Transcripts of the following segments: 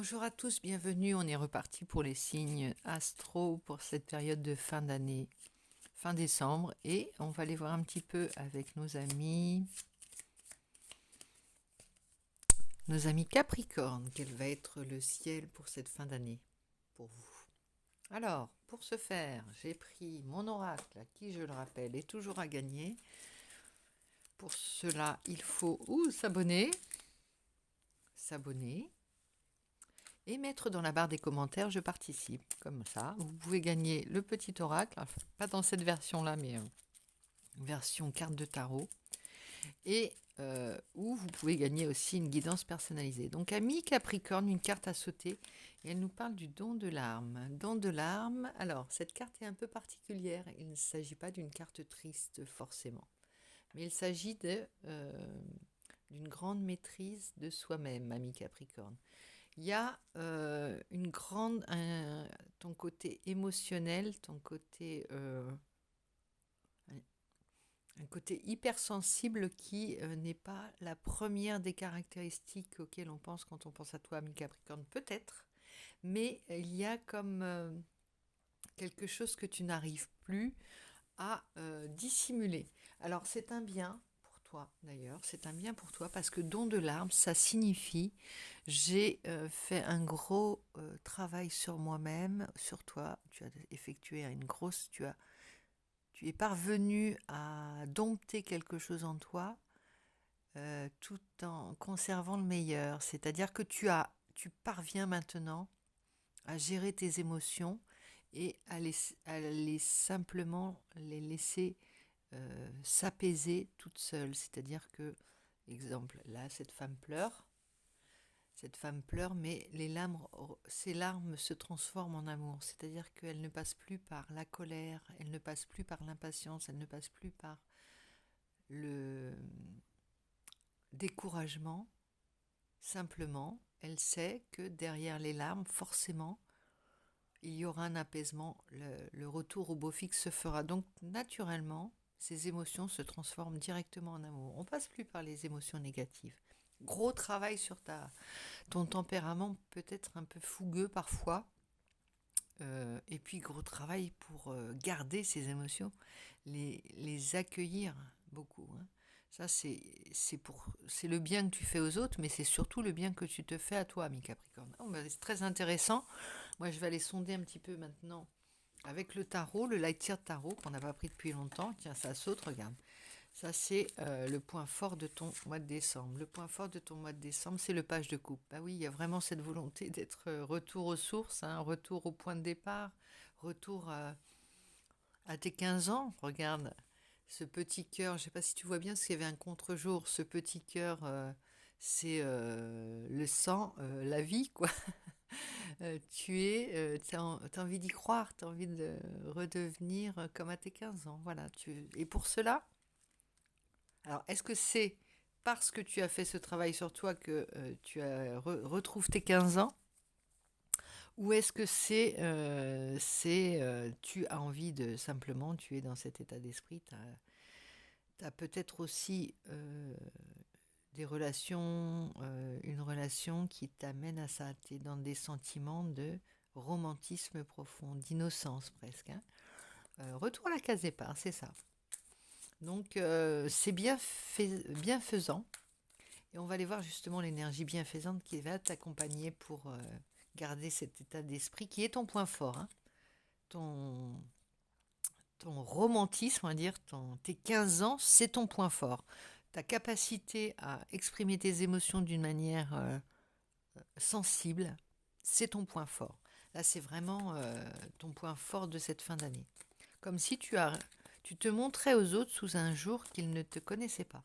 Bonjour à tous, bienvenue. On est reparti pour les signes astro pour cette période de fin d'année, fin décembre. Et on va aller voir un petit peu avec nos amis Capricorne, quel va être le ciel pour cette fin d'année pour vous. Alors, pour ce faire, j'ai pris mon oracle, qui, je le rappelle, est toujours à gagner. Pour cela, il faut s'abonner et mettre dans la barre des commentaires je participe, comme ça. Vous pouvez gagner le petit oracle, enfin, pas dans cette version-là, mais version carte de tarot, et où vous pouvez gagner aussi une guidance personnalisée. Donc, ami Capricorne, une carte à sauter, et elle nous parle du don de l'arme. Don de l'arme, alors, cette carte est un peu particulière. Il ne s'agit pas d'une carte triste, forcément, mais il s'agit d'une grande maîtrise de soi-même, ami Capricorne. Il y a ton côté émotionnel, un côté hypersensible qui n'est pas la première des caractéristiques auxquelles on pense quand on pense à toi, ami Capricorne, peut-être, mais il y a comme quelque chose que tu n'arrives plus à dissimuler. Alors c'est un bien pour toi d'ailleurs, c'est un bien pour toi parce que don de l'arme, ça signifie j'ai fait un gros travail sur moi-même, sur toi, tu as effectué tu es parvenu à dompter quelque chose en toi tout en conservant le meilleur, c'est-à-dire que tu parviens maintenant à gérer tes émotions et à simplement les laisser s'apaiser toute seule. C'est-à-dire que, exemple, là, cette femme pleure, mais ses larmes se transforment en amour. C'est-à-dire qu'elle ne passe plus par la colère, elle ne passe plus par l'impatience, elle ne passe plus par le découragement. Simplement, elle sait que derrière les larmes, forcément, il y aura un apaisement, le retour au beau fixe se fera. Donc, naturellement, ces émotions se transforment directement en amour. On ne passe plus par les émotions négatives. Gros travail sur ton tempérament, peut-être un peu fougueux parfois. Et puis, gros travail pour garder ces émotions, les accueillir beaucoup. Hein. Ça, c'est le bien que tu fais aux autres, mais c'est surtout le bien que tu te fais à toi, ami Capricorne. Oh, ben, c'est très intéressant. Moi, je vais aller sonder un petit peu maintenant avec le tarot, le Light-Year Tarot qu'on n'a pas pris depuis longtemps. Tiens, ça saute, regarde. Ça, c'est le point fort de ton mois de décembre. Le point fort de ton mois de décembre, c'est le page de coupe. Bah oui, il y a vraiment cette volonté d'être retour aux sources, hein, retour au point de départ, retour à tes 15 ans. Regarde, ce petit cœur, je ne sais pas si tu vois bien, parce qu'il y avait un contre-jour. Ce petit cœur, c'est le sang, la vie, quoi. T'as envie d'y croire, t'as envie de redevenir comme à tes 15 ans. Voilà. Et pour cela, alors est-ce que c'est parce que tu as fait ce travail sur toi que retrouves tes 15 ans? Ou est-ce que tu as envie de simplement, tu es dans cet état d'esprit, tu as peut-être aussi une relation qui t'amène à ça, tu es dans des sentiments de romantisme profond, d'innocence presque. Hein. Retour à la case départ, c'est ça. Donc c'est bienfaisant. Et on va aller voir justement l'énergie bienfaisante qui va t'accompagner pour garder cet état d'esprit qui est ton point fort. Hein. Ton, ton romantisme, on va dire, tes 15 ans, c'est ton point fort. Ta capacité à exprimer tes émotions d'une manière sensible, c'est ton point fort. Là, c'est vraiment ton point fort de cette fin d'année. Comme si tu te montrais aux autres sous un jour qu'ils ne te connaissaient pas.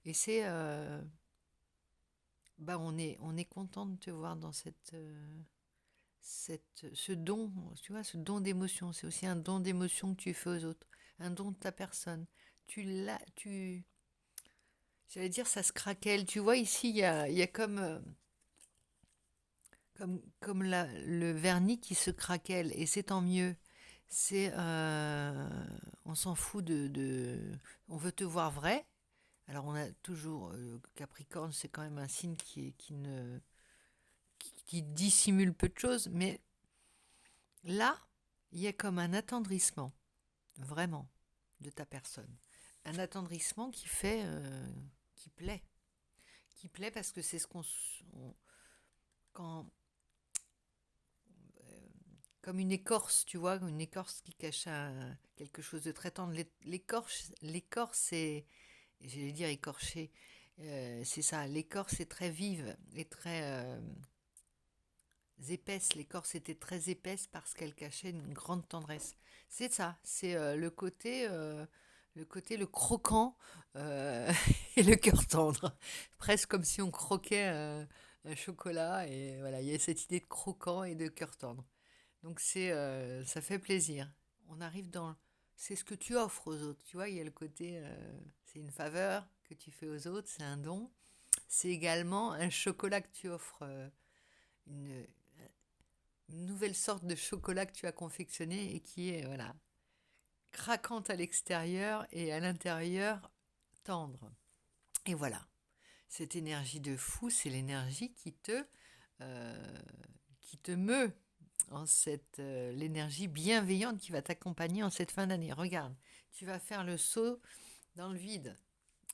Et c'est... on est content de te voir dans ce don, tu vois, ce don d'émotion. C'est aussi un don d'émotion que tu fais aux autres, un don de ta personne. J'allais dire, ça se craquelle. Tu vois, ici, il y a comme le vernis qui se craquelle, et c'est tant mieux. On s'en fout on veut te voir vrai. Alors on a toujours Capricorne, c'est quand même un signe qui dissimule peu de choses, mais là, il y a comme un attendrissement, vraiment, de ta personne. Un attendrissement qui fait, qui plaît parce que c'est ce quand, euh, comme une écorce, tu vois, une écorce qui cache quelque chose de très tendre. L'écorce, c'est, j'allais dire écorché, c'est ça. L'écorce est très vive et très épaisse. L'écorce était très épaisse parce qu'elle cachait une grande tendresse. C'est ça. C'est le croquant et le cœur tendre. Presque comme si on croquait un chocolat et voilà, il y a cette idée de croquant et de cœur tendre. Donc ça fait plaisir. On arrive dans, c'est ce que tu offres aux autres. Tu vois, il y a le côté, c'est une faveur que tu fais aux autres, c'est un don. C'est également un chocolat que tu offres, une, une nouvelle sorte de chocolat que tu as confectionné et qui est voilà craquante à l'extérieur et à l'intérieur tendre. Et voilà, cette énergie de fou, c'est l'énergie euh, qui te meut en l'énergie bienveillante qui va t'accompagner en cette fin d'année. Regarde, tu vas faire le saut dans le vide.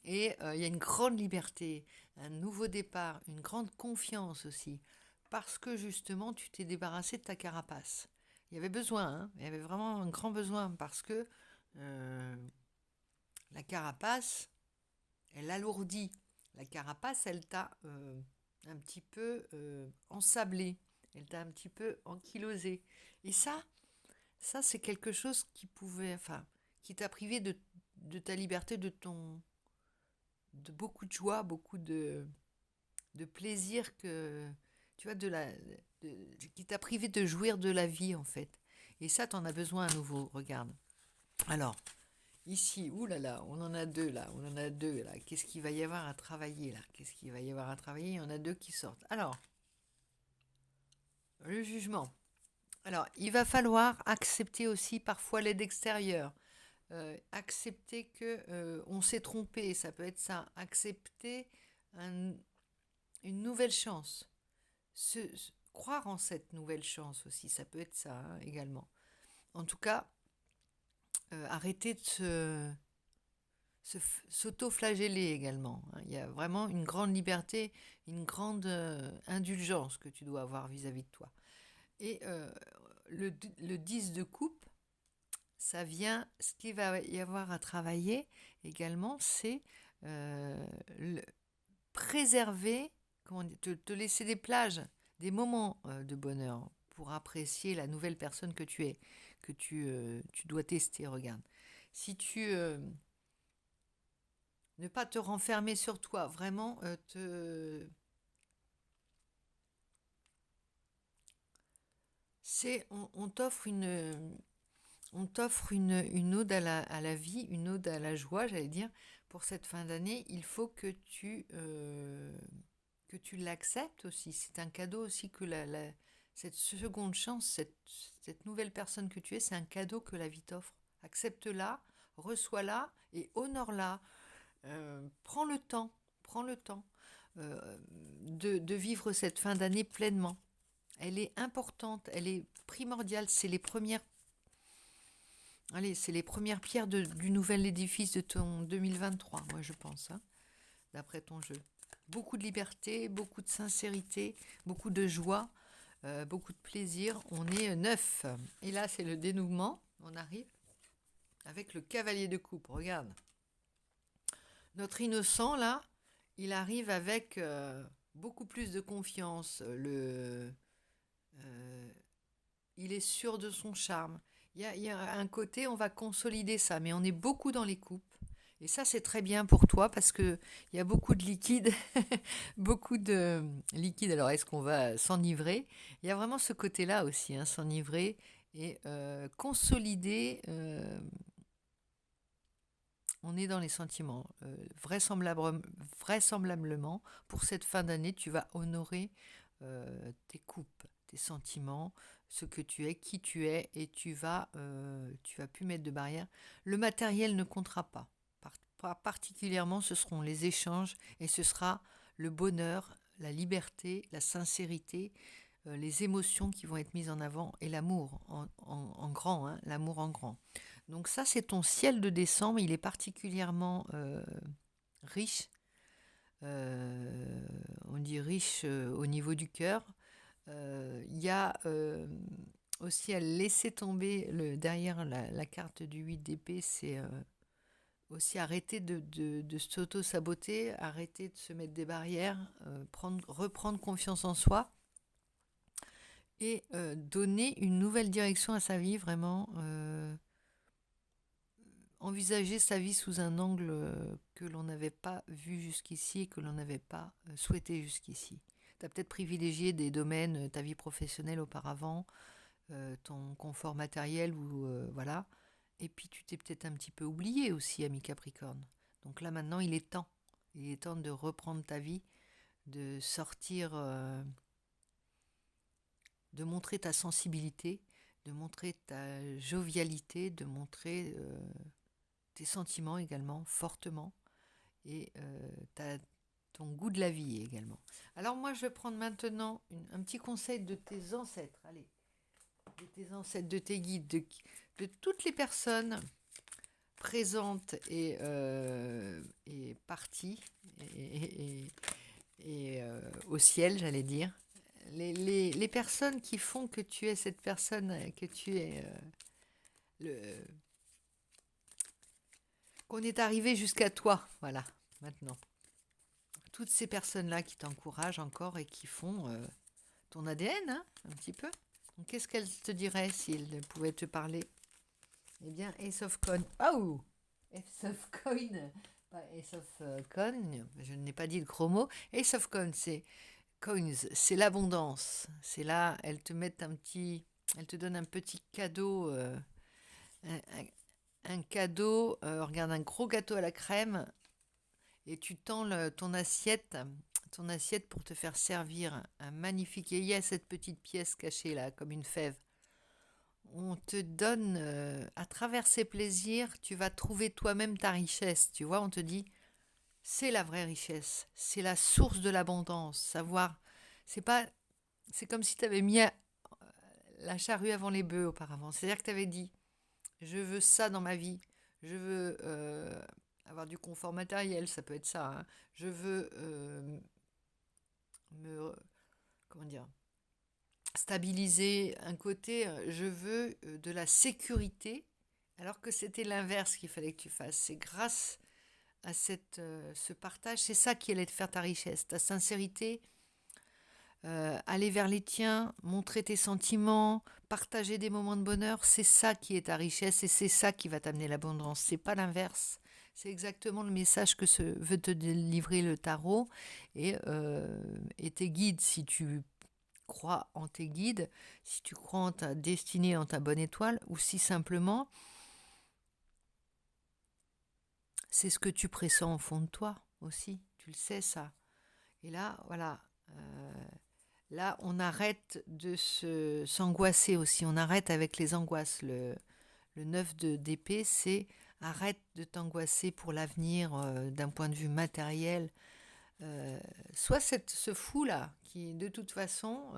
Et il y a une grande liberté, un nouveau départ, une grande confiance aussi, parce que justement tu t'es débarrassé de ta carapace. Il y avait besoin, hein, il y avait vraiment un grand besoin, parce que euh, la carapace, elle alourdit. La carapace, elle t'a un petit peu ensablé, elle t'a un petit peu ankylosé. Et ça c'est quelque chose qui pouvait, enfin, qui t'a privé de ta liberté, de beaucoup de joie, beaucoup de plaisir que tu vois qui t'a privé de jouir de la vie en fait. Et ça, t'en as besoin à nouveau. Regarde. Alors ici, oulala, on en a deux là, on en a deux là. Qu'est-ce qu'il va y avoir à travailler là? Qu'est-ce qu'il va y avoir à travailler? Il y en a deux qui sortent. Alors le jugement. Alors il va falloir accepter aussi parfois l'aide extérieure. Accepter que on s'est trompé, ça peut être ça. Accepter un, une nouvelle chance. Croire en cette nouvelle chance aussi, ça peut être ça hein, également. En tout cas, arrêter de s'auto-flageller également. Hein. Il y a vraiment une grande liberté, une grande indulgence que tu dois avoir vis-à-vis de toi. Et le 10 de coupe, ça vient, ce qu'il va y avoir à travailler également, c'est le préserver, te laisser des plages, des moments de bonheur pour apprécier la nouvelle personne que tu es, que tu dois tester. Regarde, si tu ne pas te renfermer sur toi, vraiment on t'offre une ode à la vie, une ode à la joie, j'allais dire, pour cette fin d'année. Il faut que tu l'acceptes aussi. C'est un cadeau aussi que cette seconde chance, cette nouvelle personne que tu es, c'est un cadeau que la vie t'offre. Accepte-la, reçois-la et honore-la. Prends le temps de vivre cette fin d'année pleinement. Elle est importante, elle est primordiale. C'est les premières pierres du nouvel édifice de ton 2023, moi je pense, hein, d'après ton jeu. Beaucoup de liberté, beaucoup de sincérité, beaucoup de joie, beaucoup de plaisir. On est neuf. Et là, c'est le dénouement. On arrive avec le cavalier de coupe. Regarde. Notre innocent, là, il arrive avec beaucoup plus de confiance. Il est sûr de son charme. Il y a un côté, on va consolider ça, mais on est beaucoup dans les coupes. Et ça, c'est très bien pour toi parce qu'il y a beaucoup de liquide. Beaucoup de liquide. Alors, est-ce qu'on va s'enivrer? Il y a vraiment ce côté-là aussi, hein, s'enivrer et consolider. On est dans les sentiments. Vraisemblablement, pour cette fin d'année, tu vas honorer tes coupes, tes sentiments, ce que tu es, qui tu es, et tu vas plus mettre de barrière. Le matériel ne comptera pas. Particulièrement, ce seront les échanges et ce sera le bonheur, la liberté, la sincérité. les émotions qui vont être mises en avant et l'amour en grand, hein, l'amour en grand. Donc ça, c'est ton ciel de décembre. Il est particulièrement riche. On dit riche au niveau du cœur. Il y a aussi à laisser tomber derrière la carte du 8 d'épée, c'est aussi arrêter de s'auto-saboter, arrêter de se mettre des barrières, reprendre confiance en soi et donner une nouvelle direction à sa vie, vraiment envisager sa vie sous un angle que l'on n'avait pas vu jusqu'ici et que l'on n'avait pas souhaité jusqu'ici. Tu as peut-être privilégié des domaines, ta vie professionnelle auparavant, ton confort matériel, ou voilà. Et puis tu t'es peut-être un petit peu oublié aussi, ami Capricorne. Donc là maintenant, il est temps. Il est temps de reprendre ta vie, de sortir, de montrer ta sensibilité, de montrer ta jovialité, de montrer tes sentiments également, fortement, et ton goût de la vie également. Alors moi, je vais prendre maintenant un petit conseil de tes ancêtres, allez, de tes ancêtres, de tes guides, de toutes les personnes présentes et parties, et au ciel, j'allais dire. Les personnes qui font que tu es cette personne, que tu es qu'on est arrivé jusqu'à toi, voilà, maintenant. Toutes ces personnes-là qui t'encouragent encore et qui font ton ADN, hein, un petit peu. Donc, qu'est-ce qu'elles te diraient s'ils pouvaient te parler? Eh bien, Ace of Coin. Oh, Ace of Coin, pas Ace of Coin, je n'ai pas dit le gros mot. Ace of Coin, c'est coins, c'est l'abondance. C'est là, elles te mettent elles te donnent un petit cadeau, un cadeau, regarde, un gros gâteau à la crème, et tu tends ton assiette pour te faire servir un magnifique. Et il y a cette petite pièce cachée là, comme une fève. On te donne, à travers ces plaisirs, tu vas trouver toi-même ta richesse. Tu vois, on te dit, c'est la vraie richesse, c'est la source de l'abondance. Savoir, c'est comme si tu avais mis la charrue avant les bœufs auparavant. C'est-à-dire que tu avais dit, je veux ça dans ma vie, je veux avoir du confort matériel, ça peut être ça, hein. Je veux me, comment dire, stabiliser un côté, je veux de la sécurité, alors que c'était l'inverse qu'il fallait que tu fasses. C'est grâce à ce partage, c'est ça qui allait te faire ta richesse, ta sincérité, aller vers les tiens, montrer tes sentiments, partager des moments de bonheur, c'est ça qui est ta richesse et c'est ça qui va t'amener l'abondance, c'est pas l'inverse. C'est exactement le message que veut te délivrer le tarot et tes guides. Si tu crois en tes guides, si tu crois en ta destinée, en ta bonne étoile, ou si simplement c'est ce que tu pressens au fond de toi aussi, tu le sais ça. Et là, voilà, là on arrête de s'angoisser aussi, on arrête avec les angoisses. Le 9 d'épée, c'est arrête de t'angoisser pour l'avenir d'un point de vue matériel. Soit ce fou-là qui, de toute façon,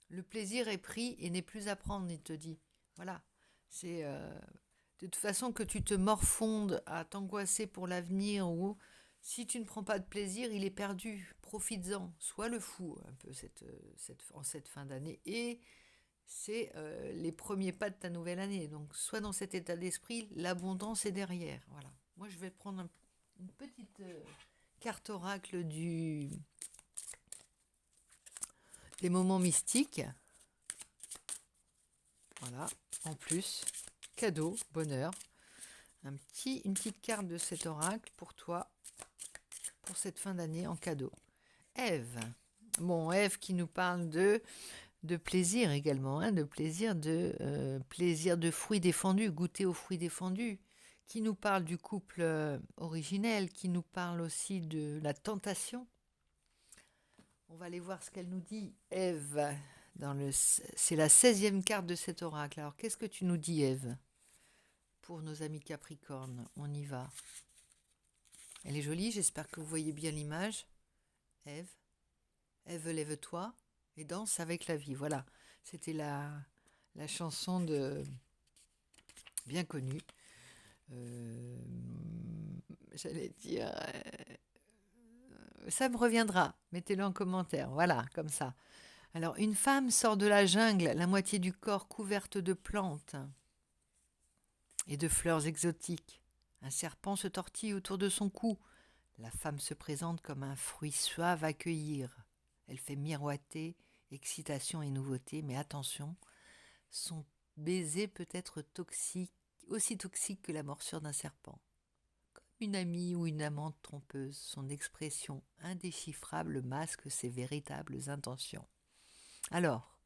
le plaisir est pris et n'est plus à prendre, il te dit. Voilà, c'est de toute façon que tu te morfondes à t'angoisser pour l'avenir, ou si tu ne prends pas de plaisir, il est perdu. Profites-en, sois le fou un peu en cette fin d'année. Et c'est les premiers pas de ta nouvelle année. Donc, sois dans cet état d'esprit, l'abondance est derrière. Voilà. Moi, je vais prendre une petite carte oracle des moments mystiques. Voilà, en plus, cadeau, bonheur. Une petite carte de cet oracle pour toi, pour cette fin d'année en cadeau. Ève. Bon, Ève qui nous parle de plaisir également, hein, de plaisir de fruits défendus, goûter aux fruits défendus, qui nous parle du couple originel, qui nous parle aussi de la tentation. On va aller voir ce qu'elle nous dit, Ève. C'est la 16e carte de cet oracle. Alors, qu'est-ce que tu nous dis, Ève, pour nos amis Capricorne? On y va. Elle est jolie, j'espère que vous voyez bien l'image. Ève, lève-toi. et danse avec la vie. Voilà, c'était la chanson bien connue. Euh, J'allais dire, ça me reviendra. Mettez-le en commentaire. Voilà, comme ça. Alors, une femme sort de la jungle, la moitié du corps couverte de plantes et de fleurs exotiques. Un serpent se tortille autour de son cou. La femme se présente comme un fruit suave à cueillir. Elle fait miroiter excitation et nouveauté, mais attention, son baiser peut être toxique, aussi toxique que la morsure d'un serpent. Comme une amie ou une amante trompeuse, son expression indéchiffrable masque ses véritables intentions. Alors,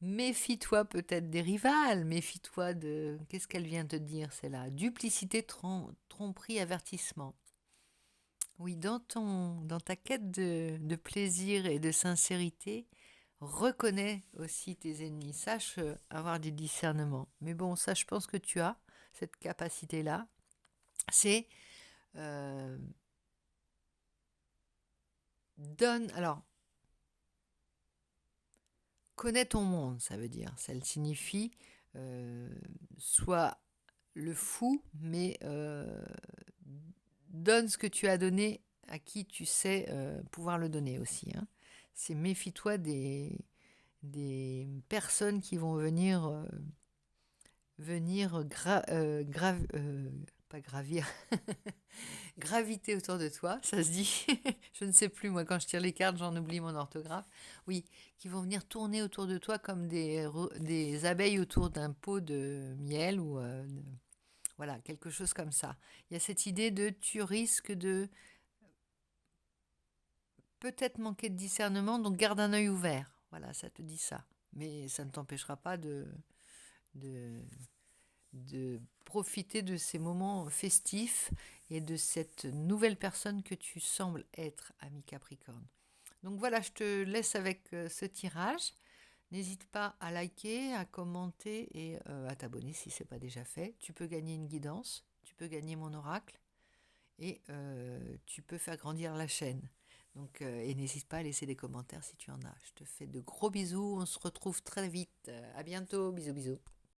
méfie-toi peut-être des rivales, méfie-toi de... Qu'est-ce qu'elle vient te dire, c'est là? Duplicité, tromperie, avertissement. Oui, dans ta quête de plaisir et de sincérité, reconnais aussi tes ennemis. Sache avoir du discernement. Mais bon, ça, je pense que tu as cette capacité-là. C'est euh, alors, connais ton monde, ça veut dire. Ça signifie sois le fou, mais donne ce que tu as donné à qui tu sais pouvoir le donner aussi. Hein. C'est méfie-toi des personnes qui vont venir pas gravir, graviter autour de toi, ça se dit. Je ne sais plus, moi, quand je tire les cartes, j'en oublie mon orthographe. Oui, qui vont venir tourner autour de toi comme des abeilles autour d'un pot de miel ou voilà, quelque chose comme ça. Il y a cette idée de tu risques de peut-être manquer de discernement, donc garde un œil ouvert. Voilà, ça te dit ça. Mais ça ne t'empêchera pas de, de profiter de ces moments festifs et de cette nouvelle personne que tu sembles être, ami Capricorne. Donc voilà, je te laisse avec ce tirage. N'hésite pas à liker, à commenter et à t'abonner si ce n'est pas déjà fait. Tu peux gagner une guidance, tu peux gagner mon oracle et tu peux faire grandir la chaîne. Donc, et n'hésite pas à laisser des commentaires si tu en as. Je te fais de gros bisous. On se retrouve très vite. À bientôt. Bisous, bisous.